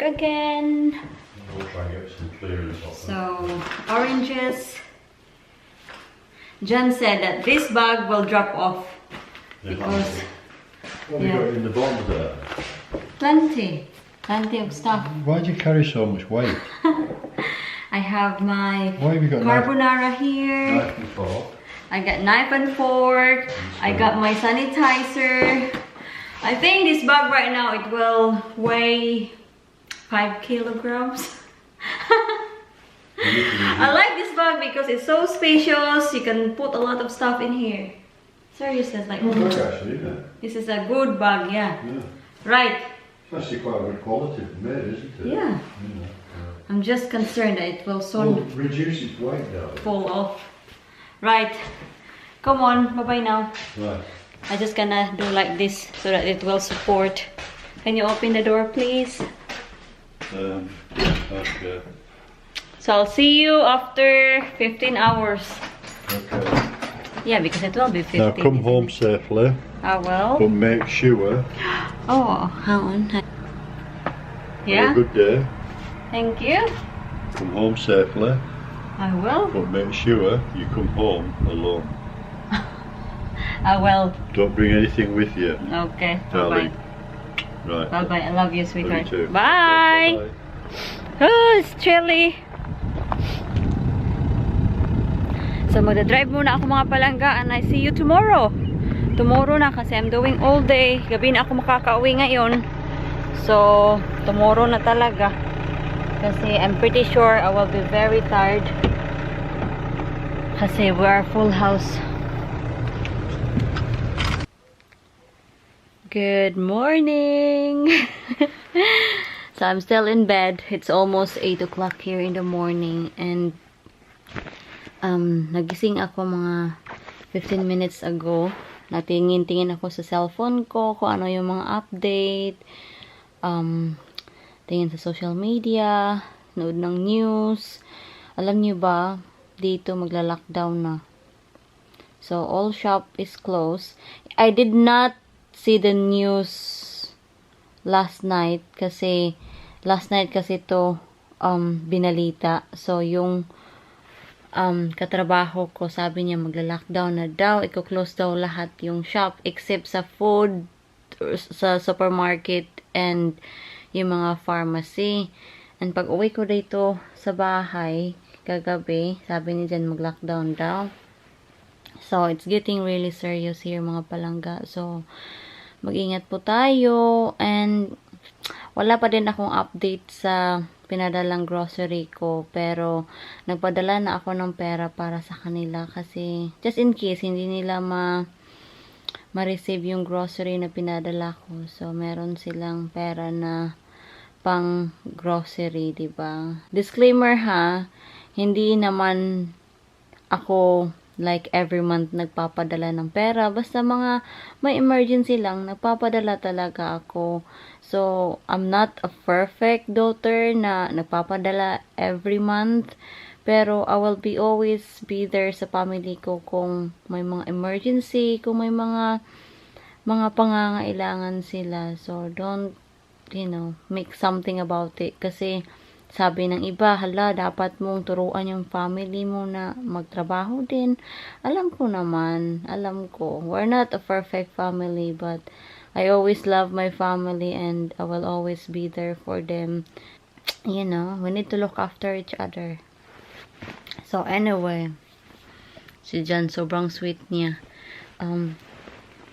again. We'll try and get some clearance off. So, oranges. John said that this bag will drop off because what have you got in the bottom there? plenty of stuff. Why do you carry so much weight? I have my Why have you got carbonara here. knife and fork? I got knife and fork. I got my sanitizer. I think this bag right now it will weigh 5 kilograms. I like this bag because it's so spacious. You can put a lot of stuff in here. Seriously, like Good actually, isn't it? this is a good bag, yeah. Right. It's actually quite a good quality made, isn't it? Yeah. I'm just concerned that it will soon reduce its weight down. fall off. Right. Come on, bye-bye now. Right. I'm just gonna do like this so that it will support. Can you open the door, please? Okay. So I'll see you after 15 hours. Okay. Yeah, because it will be 15. Now come home safely, I will. but make sure Oh, hang on. have Yeah. a good day. Thank you. Come home safely, I will. but make sure you come home alone. I will. Don't bring anything with you, Okay. darling. Bye-bye. Right. Bye-bye. I love you, Love sweetheart. you too. Bye. Bye. Oh, it's chilly. So magdadrive muna ako mga palangga and I see you tomorrow. Tomorrow na kasi I'm doing all day. Gabi na ako makakauwi ngayon. So, tomorrow na talaga. Kasi I'm pretty sure I will be very tired. Kasi we are full house. Good morning! So I'm still in bed. It's almost 8 o'clock here in the morning. And nagising ako mga 15 minutes ago. Natingin-tingin ako sa cellphone ko kung ano yung mga update. Tingin sa social media. Nood ng news. Alam niyo ba, dito magla-lockdown na. So all shop is closed. I did not see the news last night kasi to binalita. So yung katrabaho ko sabi niya magla-lockdown na daw, i-close daw lahat yung shop except sa food, sa supermarket and yung mga pharmacy. And pag uwi ko dito sa bahay kagabi, sabi ni Jan mag-lockdown daw. So it's getting really serious here mga palangga. So mag-ingat po tayo. And wala pa din akong update sa pinadalang grocery ko. Pero nagpadala na ako ng pera para sa kanila. Kasi just in case hindi nila ma-receive yung grocery na pinadala ko. So meron silang pera na pang grocery, diba? Disclaimer ha, hindi naman ako like every month nagpapadala ng pera. Basta mga may emergency lang, nagpapadala talaga ako. So, I'm not a perfect daughter na nagpapadala every month. Pero, I will always be there sa family ko kung may mga emergency, kung may mga pangangailangan sila. So, don't, make something about it. Kasi, sabi ng iba, hala, dapat mong turuan yung family mo na magtrabaho din. Alam ko, we're not a perfect family, but I always love my family and I will always be there for them. We need to look after each other. So, anyway, si John, sobrang sweet niya.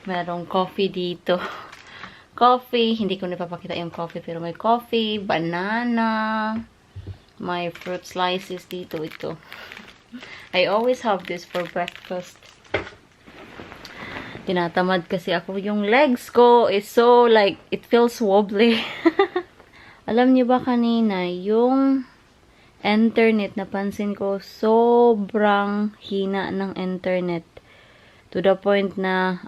Merong coffee dito. Coffee, hindi ko napapakita yung coffee, pero may coffee, banana, may fruit slices dito, ito. I always have this for breakfast. Tinatamad kasi ako, yung legs ko is so like, it feels wobbly. Alam niyo ba kanina, yung internet, napansin ko, sobrang hina ng internet. To the point na,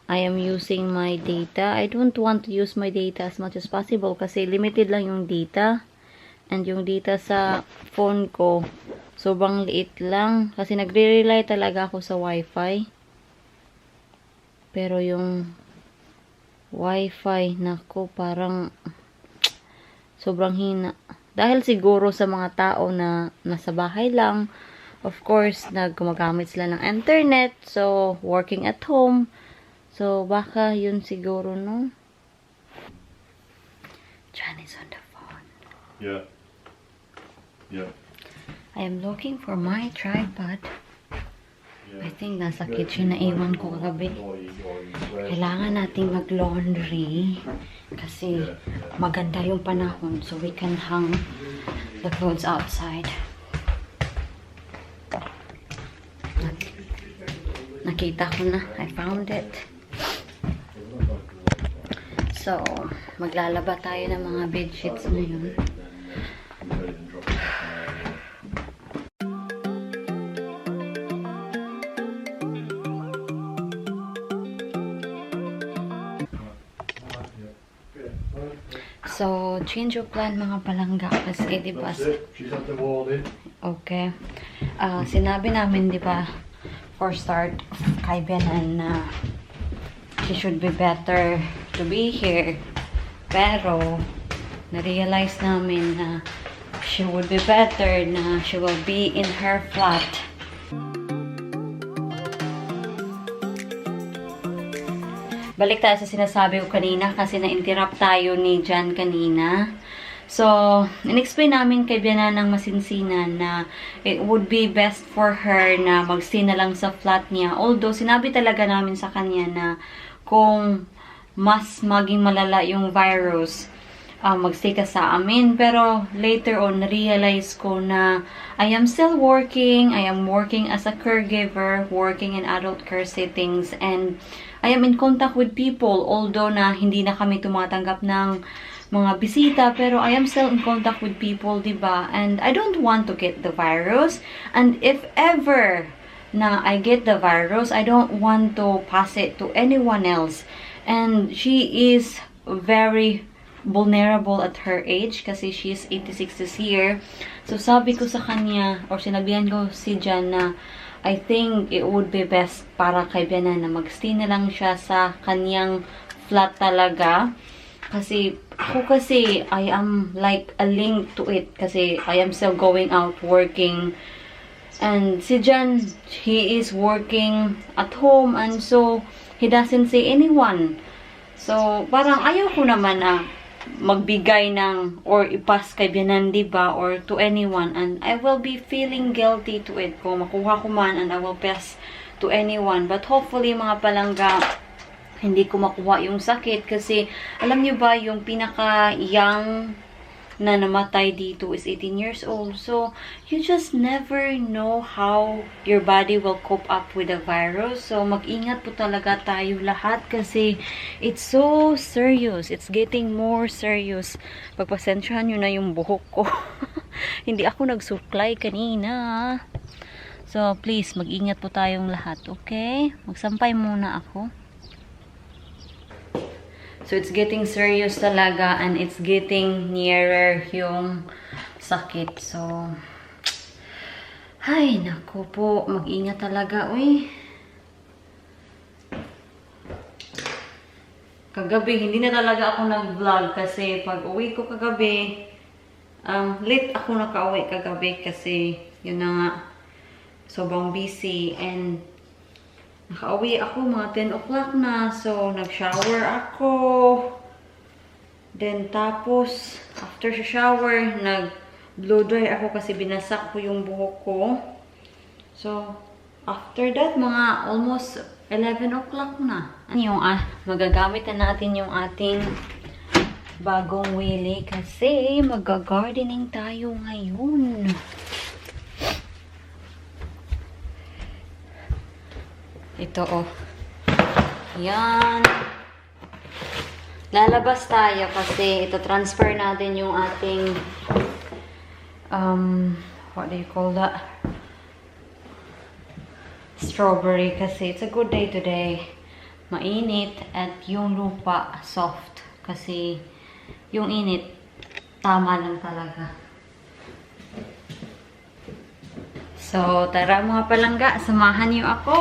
I am using my data. I don't want to use my data as much as possible kasi limited lang yung data. And yung data sa phone ko, sobrang liit lang. Kasi nagre-rely talaga ako sa Wi-Fi. Pero yung Wi-Fi, nako, parang Sobrang hina. Dahil siguro sa mga tao na nasa bahay lang, of course, gumagamit sila ng internet, so working at home. So baka yun siguro, no? John is on the phone. Yeah. Yeah. I am looking for my tripod. I think nasa kitchen na iwan ko kagabi. Kailangan nating mag-laundry kasi maganda yung panahon, so we can hang the clothes outside. Nakita ko na. I found it. So, maglalaba tayo ng mga bedsheets ngayon. So, change of plan mga palangga kasi diba? She's at the wall in. Okay. Sinabi namin diba for start kay Benan na she should be better to be here. Pero na-realize namin na she would be better na she will be in her flat. Balik tayo sa sinasabi ko kanina kasi na-interrupt tayo ni Jan kanina. So, in-explain namin kay Biana ng masinsinan na it would be best for her na mag-stay na lang sa flat niya. Although, sinabi talaga namin sa kanya na kung mas maging malala yung virus, mag-stay ka sa amin. Pero, later on, na-realize ko na I am still working. I am working as a caregiver, working in adult care settings, and I am in contact with people, although na hindi na kami tumatanggap ng mga bisita, pero I am still in contact with people, diba? And I don't want to get the virus. And if ever na I get the virus, I don't want to pass it to anyone else. And she is very vulnerable at her age kasi she is 86 this year. So sabi ko sa kanya, or sinabihan ko si Jan na I think it would be best para kay Biana na mag-stay na lang siya sa kanyang flat talaga. Kasi, I am like a link to it. Kasi, I am still going out working. And si Jan, he is working at home. And so, he doesn't see anyone. So, parang ayaw ko naman na magbigay ng or ipas kay Bianan, diba, or to anyone, and I will be feeling guilty to it kung makuha ko man and I will pass to anyone. But hopefully mga palangga, hindi ko makuha yung sakit kasi alam nyo ba yung pinaka young na namatay dito is 18 years old. So, you just never know how your body will cope up with the virus. So, mag-ingat po talaga tayo lahat kasi it's so serious. It's getting more serious. Pagpasensyahan nyo na yung buhok ko. Hindi ako nagsuklay kanina. So, please, mag-ingat po tayong lahat, okay? Magsampay muna ako. So, it's getting serious talaga and it's getting nearer yung sakit. So, ay, naku po. Mag-ingat talaga, uy. Kagabi, hindi na talaga ako nag-vlog kasi pag uwi ko kagabi, late ako naka-uwi kagabi kasi yun na nga, sobrang busy and nakauwi ako mga 10 o'clock na. So, nag-shower ako. Then, tapos, after sa shower, nag-blow dry ako kasi binasak ko yung buhok ko. So, after that, mga almost 11 o'clock na. Yung, magagamit na natin yung ating bagong wheelie kasi mag-gardening tayo ngayon. Ito, oh. Yan. Lalabas tayo kasi ito, transfer natin yung ating, what do you call that? Strawberry kasi it's a good day today. Mainit at yung lupa soft kasi yung init tama lang talaga. So, tara mga palangga, samahan niyo ako!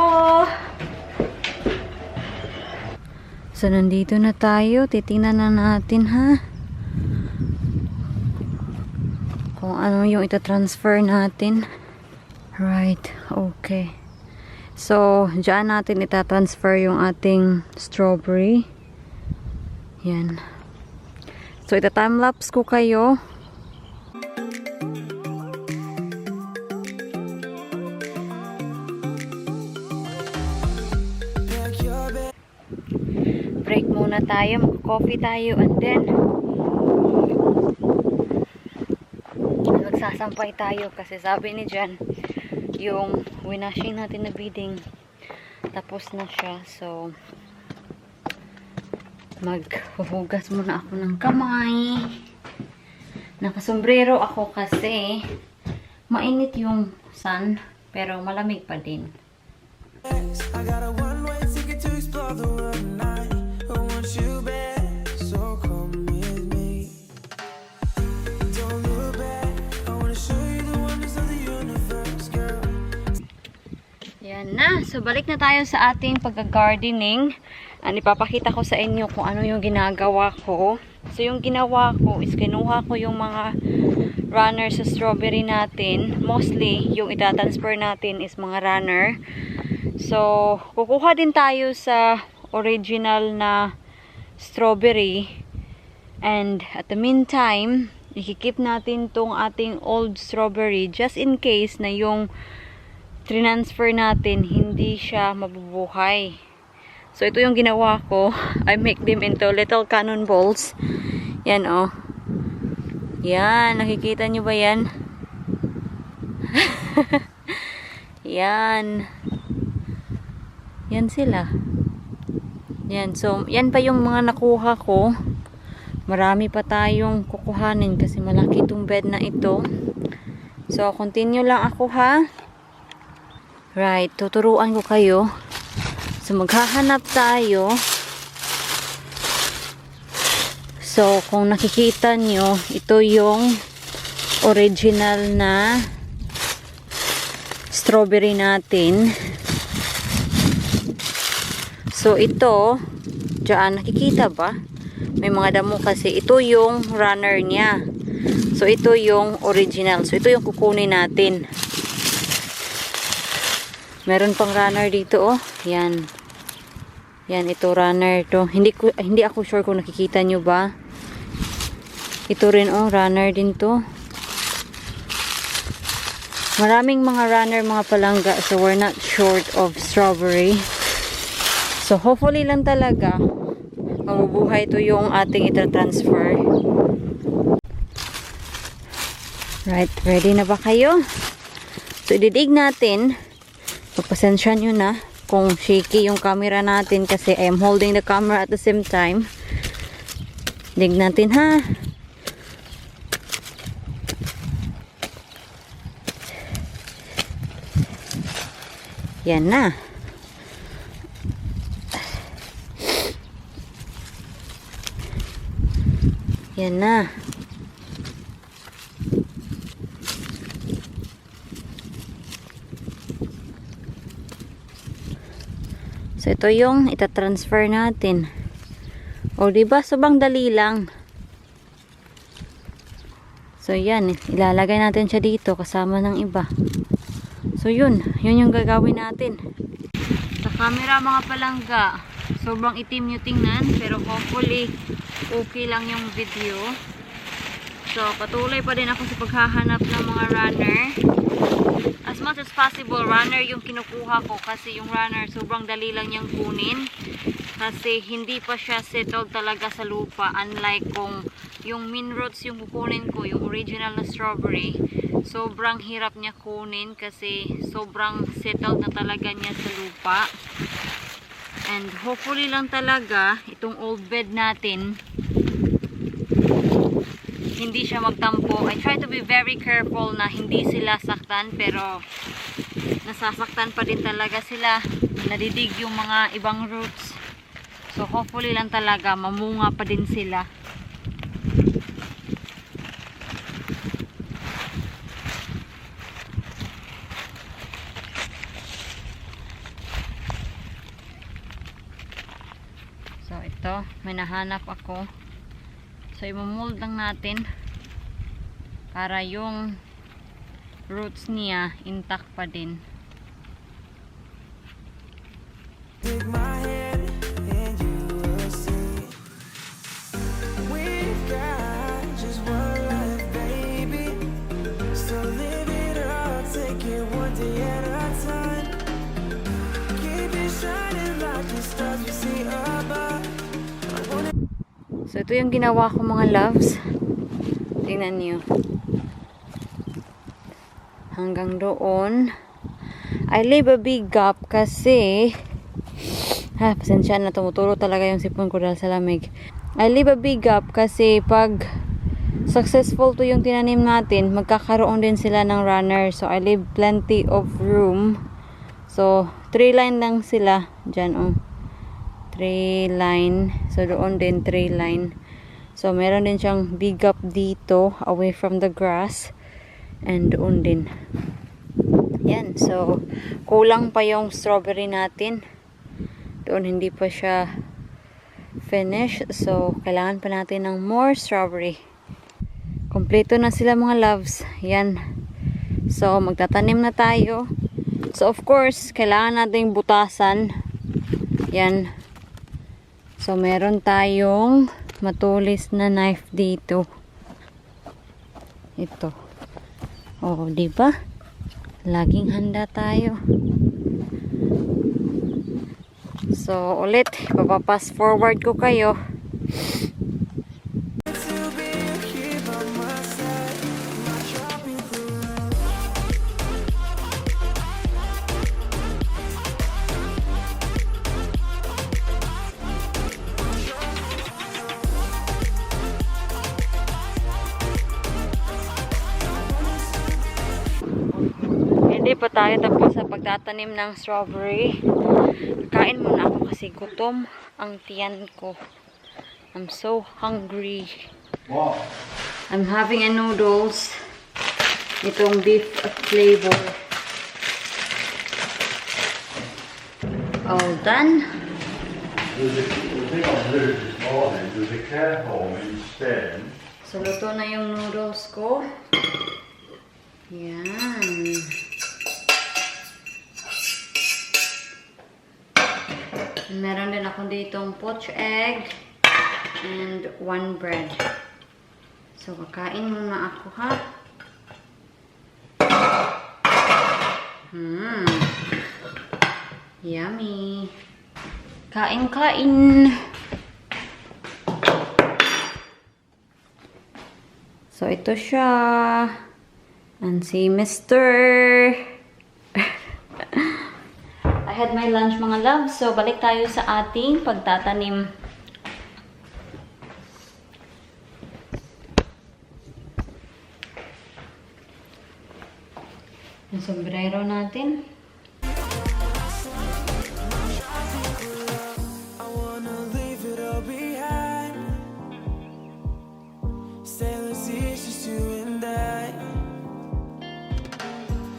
So, nandito na tayo. Titingnan na natin, ha? kung ano yung ita-transfer natin. Right, okay. So, dyan natin ita-transfer yung ating strawberry. Yan. So, ita-timelapse ko kayo. Break muna tayo, mag-coffee tayo, and then magsasampay tayo kasi sabi ni Jan yung winashing natin na bidding tapos na siya. So maghuhugas muna ako ng kamay. Nakasombrero ako kasi mainit yung sun pero malamig pa din. I got a one-way ticket to explore the world tonight. I want you back, so come with me. Don't look back, I want to show you the wonders of the universe, girl. Yan na, so balik na tayo sa ating pag-gardening. Ipapakita ko sa inyo kung ano yung ginagawa ko. So yung ginawa ko is kinuha ko yung mga runner sa strawberry natin. Mostly yung itatransfer natin is mga runner. So, kukuha din tayo sa original na strawberry. And at the meantime, ikikip natin tong ating old strawberry just in case na yung transfer natin hindi siya mabubuhay. So, ito yung ginawa ko. I make them into little cannonballs. Yan, oh. Yan, nakikita nyo ba yan? Yan. Yan sila. Yan. So, yan pa yung mga nakuha ko. Marami pa tayong kukuhanin kasi malaki itong bed na ito. So, continue lang ako ha. Right. Tuturuan ko kayo. So, maghahanap tayo. So, kung nakikita nyo, ito yung original na strawberry natin. So, ito, dyan, nakikita ba? May mga damo kasi. Ito yung runner niya. So, ito yung original. So, ito yung kukunin natin. Meron pang runner dito, oh. Yan. Yan, ito runner to. Hindi ako sure kung nakikita nyo ba. Ito rin, oh, runner din to. Maraming mga runner, mga palangga. So, we're not short of strawberry. So, hopefully lang talaga mabubuhay ito yung ating itatransfer. Right, ready na ba kayo? So, ididig natin. Pagpasensya nyo na kung shaky yung camera natin kasi I am holding the camera at the same time. Dig natin ha. Yan na. Yan na. So, ito yung itatransfer natin. O, diba? Sobrang dali lang. So, yan. Ilalagay natin siya dito kasama ng iba. So, yun. Yun yung gagawin natin. Sa camera, mga palangga, sobrang itim yung tingnan. Pero hopefully, okay lang yung video. So, patuloy pa din ako sa paghahanap ng mga runner. As much as possible, runner yung kinukuha ko kasi yung runner sobrang dali lang niyang kunin. Kasi hindi pa siya settled talaga sa lupa. Unlike kung yung main roots yung kukunin ko, yung original na strawberry, sobrang hirap niya kunin kasi sobrang settled na talaga niya sa lupa. And hopefully lang talaga itong old bed natin hindi siya magtampo. I try to be very careful na hindi sila saktan pero nasasaktan pa din talaga sila. Nadidig yung mga ibang roots. So hopefully lang talaga mamunga pa din sila. So ito, may nahanap ako. So, i-mold lang natin. para yung roots niya intact pa din. Take my hand and you will see we've got just one life, baby. So live it up, take it one day at a time. Keep it shining like the stars we see above. So, ito yung ginawa ko mga loves. Tingnan niyo. Hanggang doon. I leave a big gap kasi pasensya na, tumuturo talaga yung sipon ko dahil sa lamig. I leave a big gap kasi pag successful to yung tinanim natin, magkakaroon din sila ng runner. So, I leave plenty of room. So, 3 line lang sila. Diyan, oh. 3 line. So, doon din 3 line. So, meron din siyang big gap dito, away from the grass. And doon din. Yan. So, kulang pa yung strawberry natin. Doon hindi pa siya finish. So, kailangan pa natin ng more strawberry. Kompleto na sila mga loves. Yan. So, magtatanim na tayo. So, of course, kailangan nating butasan. Yan. So, meron tayong matulis na knife dito. Ito. Oh, di ba? Laging handa tayo. So, ulit, papapass forward ko kayo. Hindi pa tayo tapos sa pagtatanim ng strawberry. Kain muna ako kasi gutom ang tiyan ko. I'm so hungry. Wow. I'm having a noodles. Itong beef flavor. All done. The thing I've learned this morning, there's a care home in Spain. So, luto na yung noodles ko. Yan. Meron din ako ditong poached egg and 1 bread. So, kakain muna ako, ha? Yummy. Kain. So, ito siya. And si Mr. I had my lunch mga loves. So, balik tayo sa ating pagtatanim. Yung sombrero natin. I wanna leave it all behind. Sailor seas, just you and I.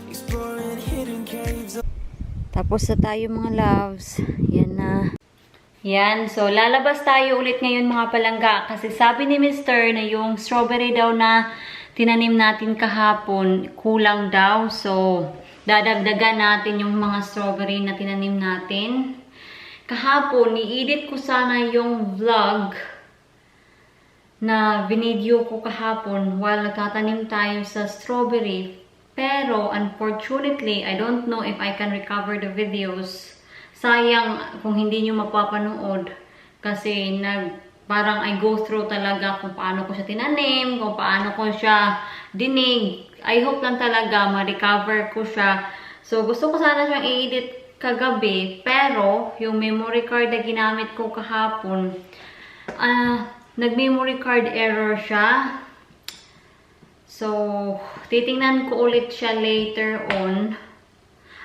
Exploring hidden caves. Tapos na tayo mga loves. Yan na. Yan. So, lalabas tayo ulit ngayon mga palangga. Kasi sabi ni Mr. na yung strawberry daw na tinanim natin kahapon, kulang daw. So, dadagdagan natin yung mga strawberry na tinanim natin. Kahapon, i-edit ko sana yung vlog na binidyo ko kahapon while nagtatanim tayo sa strawberry. Pero, unfortunately, I don't know if I can recover the videos. Sayang kung hindi nyo mapapanood. Kasi, parang I go through talaga kung paano ko siya tinanim, kung paano ko siya dinig. I hope lang talaga ma-recover ko siya. So, gusto ko sana siyang i-edit kagabi. Pero, yung memory card na ginamit ko kahapon, nag-memory card error siya. So, titingnan ko ulit siya later on.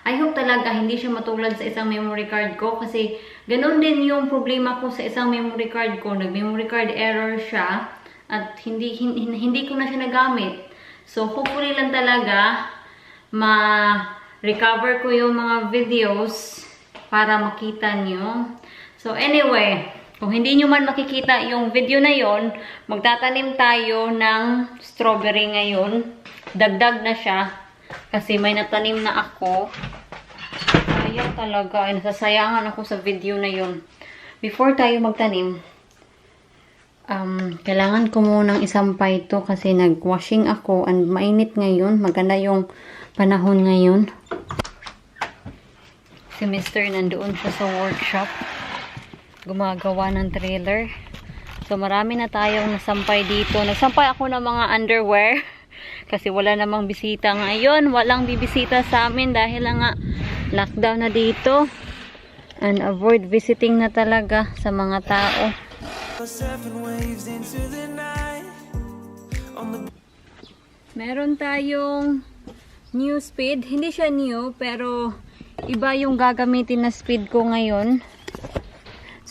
I hope talaga hindi siya matulad sa isang memory card ko kasi ganun din yung problema ko sa isang memory card ko. Nag-memory card error siya at hindi ko na siya nagamit. So, hopefully lang talaga ma-recover ko yung mga videos para makita nyo. So, anyway, Kung hindi nyo man makikita yung video na yon, magtatanim tayo ng strawberry ngayon. Dagdag na siya. Kasi may natanim na ako. Sayang talaga. Ay, nasasayangan ako sa video na yon. Before tayo magtanim, kailangan ko munang isampay ito kasi nag-washing ako and mainit ngayon. Maganda yung panahon ngayon. Si Mr. nandoon siya sa workshop. Gumagawa ng trailer. So, marami na tayong nasampay dito. Nagsampay ako ng mga underwear. Kasi wala namang bisita ngayon. Walang bibisita sa amin dahil nga lockdown na dito. And avoid visiting na talaga sa mga tao. Meron tayong new speed. Hindi siya new, pero iba yung gagamitin na speed ko ngayon.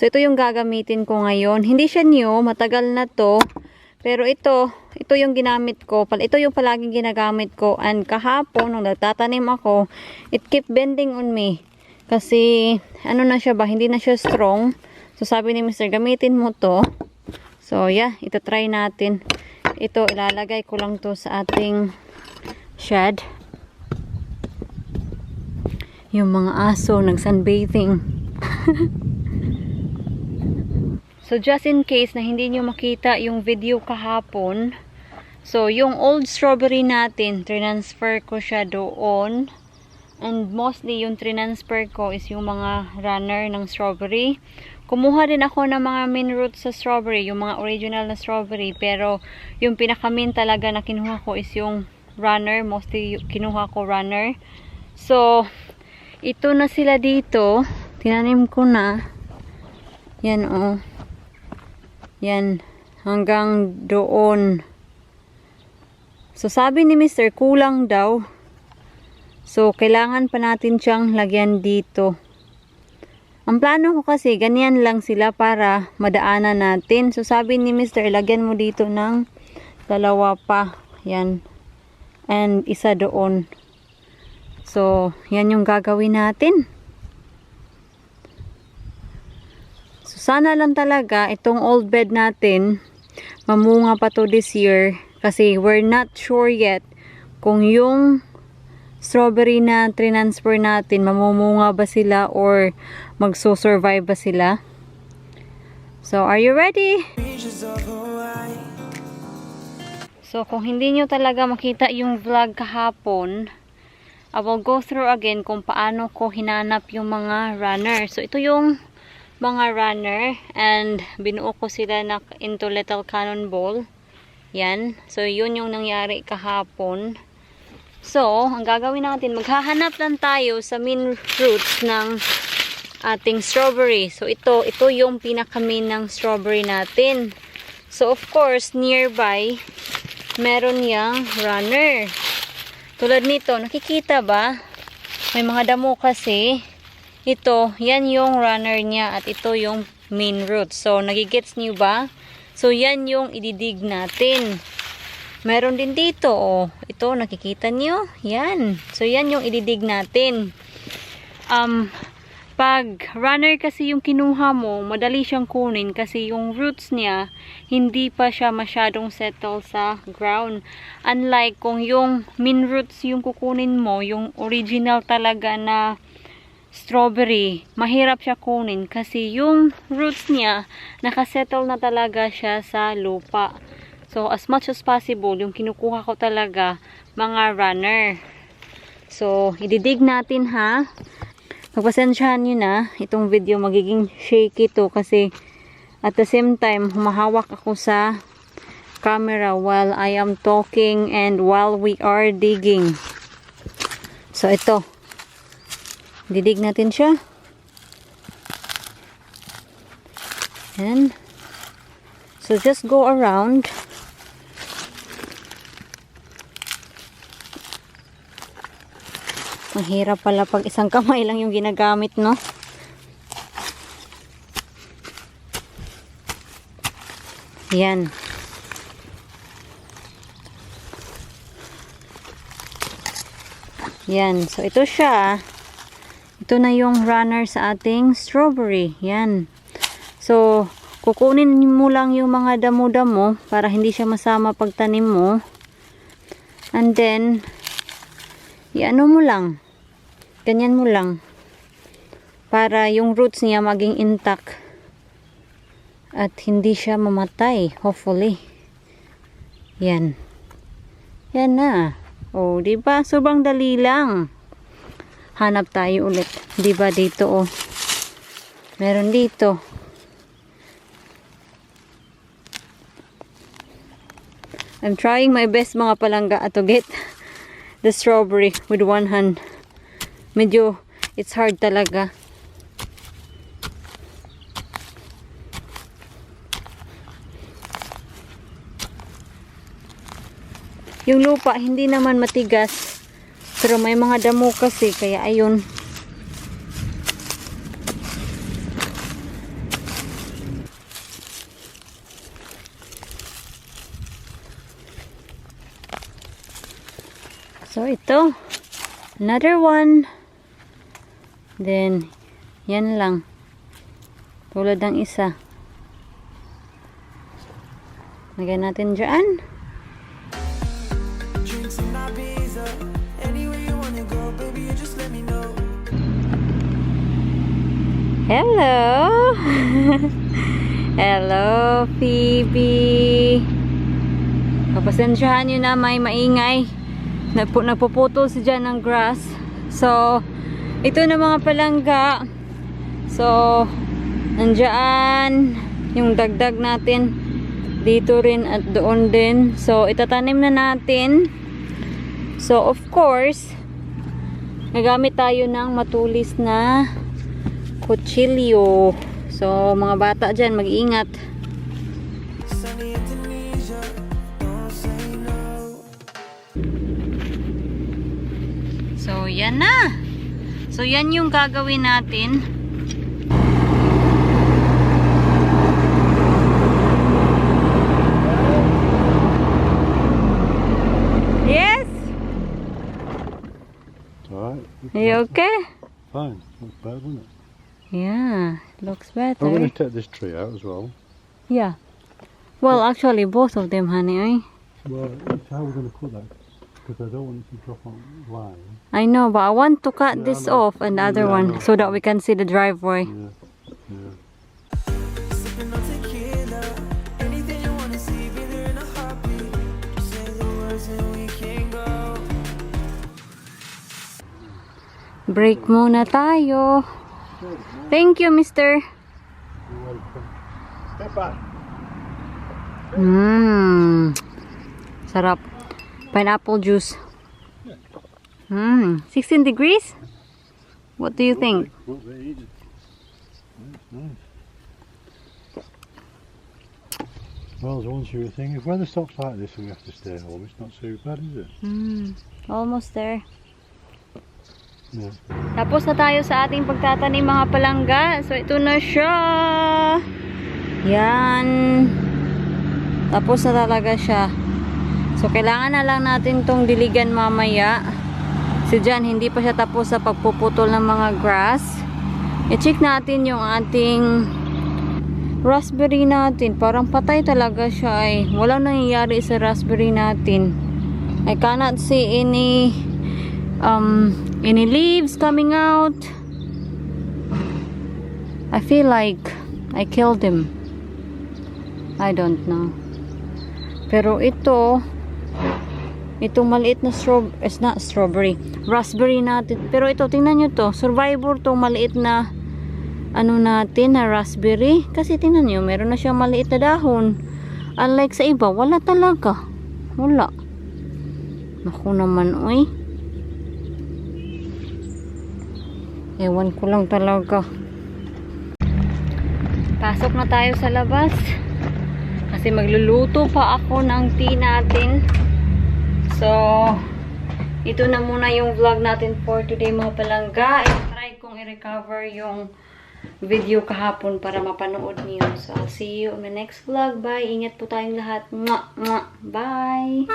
So, ito yung gagamitin ko ngayon. Hindi siya new, matagal na to. Pero ito yung ginamit ko. Ito yung palaging ginagamit ko. And kahapon, nung nagtatanim ako, it kept bending on me. Kasi, ano na siya ba? Hindi na siya strong. So, sabi ni Mr. gamitin mo to. So, yeah, ito try natin. Ito, ilalagay ko lang to sa ating shed. Yung mga aso, nag-sunbathing. So, just in case na hindi nyo makita yung video kahapon, so, yung old strawberry natin, transfer ko siya doon. And mostly, yung transfer ko is yung mga runner ng strawberry. Kumuha din ako ng mga main roots sa strawberry, yung mga original na strawberry. Pero, yung pinaka-main talaga na kinuha ko is yung runner. Mostly, kinuha ko runner. So, ito na sila dito. Tinanim ko na. Yan, oh. Yan, hanggang doon. So, sabi ni Mr. kulang daw. So, kailangan pa natin siyang lagyan dito. Ang plano ko kasi, ganyan lang sila para madaanan natin. So, sabi ni Mr. lagyan mo dito ng dalawa pa. Yan. And isa doon. So, yan yung gagawin natin. Sana lang talaga itong old bed natin mamunga pa to this year kasi we're not sure yet kung yung strawberry na transfer natin mamumunga ba sila or magso-survive ba sila. So, are you ready? So, kung hindi nyo talaga makita yung vlog kahapon, I will go through again kung paano ko hinanap yung mga runner. So, ito yung mga runner and binuo ko sila na into little cannonball. Yan. So, yun yung nangyari kahapon. So, ang gagawin natin, maghahanap lang tayo sa main roots ng ating strawberry. So, ito yung pinaka-main ng strawberry natin. So, of course, nearby, meron yang runner. Tulad nito, nakikita ba? May mga damo kasi. Ito, yan yung runner niya at ito yung main root. So, nagigets niyo ba? So, yan yung ididig natin. Meron din dito, oh. Ito, nakikita niyo? Yan. So, yan yung ididig natin. Pag runner kasi yung kinuha mo, madali siyang kunin kasi yung roots niya, hindi pa siya masyadong settle sa ground. Unlike kung yung main roots yung kukunin mo, yung original talaga na strawberry, mahirap siya kunin kasi yung roots niya nakasettle na talaga siya sa lupa. So, as much as possible, yung kinukuha ko talaga mga runner. So, ididig natin ha. Pagpasensyahan nyo na, itong video magiging shaky to kasi at the same time, humahawak ako sa camera while I am talking and while we are digging. So, ito. Didig natin siya. And so just go around. Mahirap pala pag isang kamay lang yung ginagamit, no? Yan. Yan. So ito siya. Ito na yung runner sa ating strawberry. Yan. So, kukunin mo lang yung mga damo-damo para hindi siya masama pagtanim mo. And then, iano mo lang. Ganyan mo lang. Para yung roots niya maging intact. At hindi siya mamatay. Hopefully. Yan. Yan na. Oh, diba? Sobrang dali lang. Hanap tayo ulit. Diba dito, oh. Meron dito. I'm trying my best mga palangga to get the strawberry with one hand. Medyo, it's hard talaga. Yung lupa, hindi naman matigas. Pero may mga damo kasi, kaya ayun. So, ito. Another one. Then, yan lang. Tulad ng isa. Lagyan natin dyan. Hello! Hello, Phoebe! Papasensyahan nyo na may maingay. Nagpuputol si dyan ng grass. So, ito na mga palangga. So, nandyan yung dagdag natin. Dito rin at doon din. So, itatanim na natin. So, of course, nagamit tayo ng matulis na kutsilyo. So, mga bata dyan, mag-iingat. So, yan na. So, yan yung gagawin natin. Yes? Alright. Are you okay? Fine. Not bad, wasn't it? Yeah, looks better. I'm going to take this tree out as well. Yeah. Well, actually, both of them, honey. Eh? Well, how are we going to put that? Because I don't want it to drop on line. I know, but I want to cut this I know. off and the other Yeah, I one know. so that we can see the driveway. Yeah. Yeah. Break muna tayo. Thank you, mister. You're welcome. Step back. Sarap. Pineapple juice. 16 degrees? What do you think? What they eat. Nice. Well, as once you were thinking, if weather stops like this and we have to stay home, it's not so bad, is it? Almost there. Yeah. Tapos na tayo sa ating pagtatanim mga palangga. So, ito na siya. Yan. Tapos na talaga siya. So, kailangan na lang natin tong diligan mamaya. Si Jan, hindi pa siya tapos sa pagpuputol ng mga grass. I-check natin yung ating raspberry natin. Parang patay talaga siya eh. Walang nangyayari sa raspberry natin. I cannot see any leaves coming out. I feel like I killed him. I don't know. Pero itong maliit na raspberry natin. Pero ito, tingnan nyo to. Survivor to, maliit na natin na raspberry. Kasi tingnan nyo, meron na siyang maliit na dahon. Unlike sa iba, wala talaga. Wala. Naku naman, oy. Ewan ko lang talaga. Pasok na tayo sa labas. Kasi magluluto pa ako ng tea natin. So, ito na muna yung vlog natin for today mga palangga. I-try kong i-recover yung video kahapon para mapanood niyo. So, I'll see you in the next vlog. Bye! Ingat po tayong lahat. Mwah! Mwah! Bye!